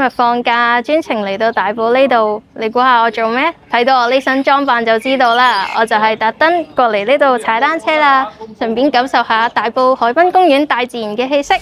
日放假，專程嚟到大埔呢度，你估下我做咩？睇到我呢身裝扮就知道啦，我就係特登過嚟呢度踩單車啦，順便感受下大埔海濱公園大自然嘅氣息。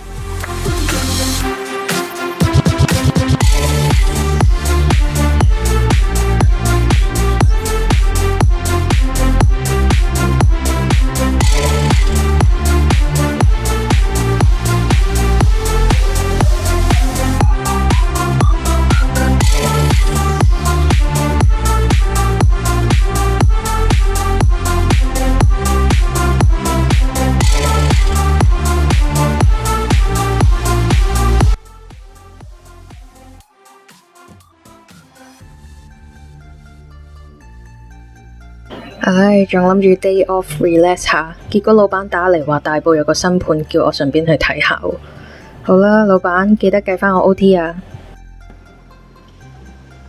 唉，仲諗住 day off relax 下，結果老闆打嚟話大埔有個新盤，叫我順便去睇下喎。好啦，老闆記得計返我 OT 啊！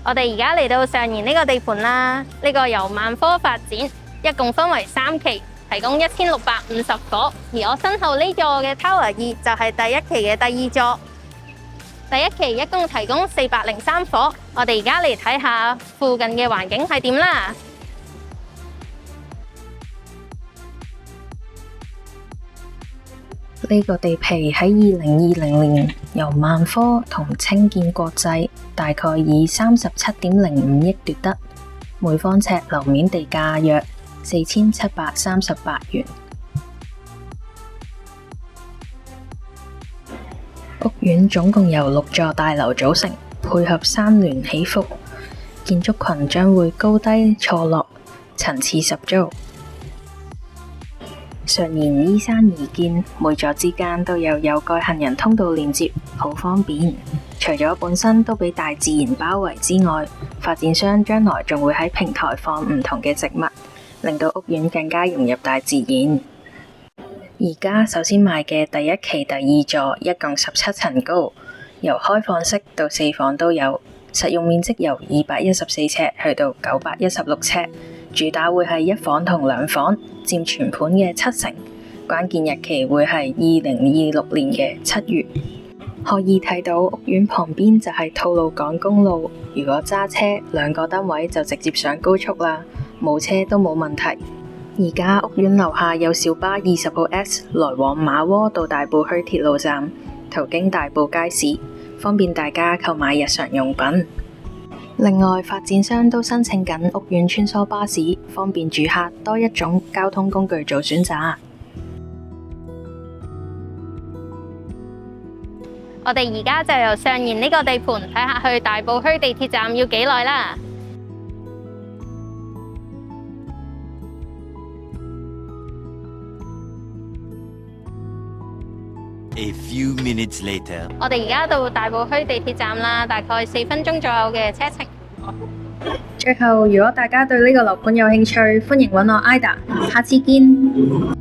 我哋而家嚟到上賢呢個地盤啦，呢個由萬科發展，一共分為3期，提供1650伙。而我身後呢座嘅 Tower 2就係第1期嘅第2座。第1期一共提供403伙。我哋而家嚟睇下附近嘅環境係點啦。呢個地皮喺2020年由萬科同青建國際大概以37.05億奪得，每方尺樓面地價約4738元。屋苑總共由6座大樓組成，配合山巒起伏，建築群將會高低錯落，層次十足。上賢依山而建，每座之間都有蓋行人通道連接，好方便。除咗本身都俾大自然包圍之外，發展商將來仲會喺平台放唔同嘅植物，令到屋苑更加融入大自然。而家首先賣嘅第1期第2座，一共17層高，由開放式到4房都有，實用面積由214尺去到916尺。主打會係1房同2房，佔全盤嘅70%，關鍵日期會係2026年嘅7月。可以睇到屋苑旁邊就係吐露港公路，如果揸車2個單位就直接上高速啦，冇車都冇問題。而家屋苑樓下有小巴20號 S 來往馬窩到大埔墟鐵路站，途經大埔街市，方便大家購買日常用品。另外，發展商都申請緊屋苑穿梭巴士，方便住客多一種交通工具做選擇。我哋而家就由上賢呢個地盤睇下去大埔墟地鐵站要幾耐啦。A few minutes later，我哋而家到大埔墟地鐵站啦，大概4分鐘左右嘅車程。最後，如果大家對呢個樓盤有興趣，歡迎揾我 Ida，下次見。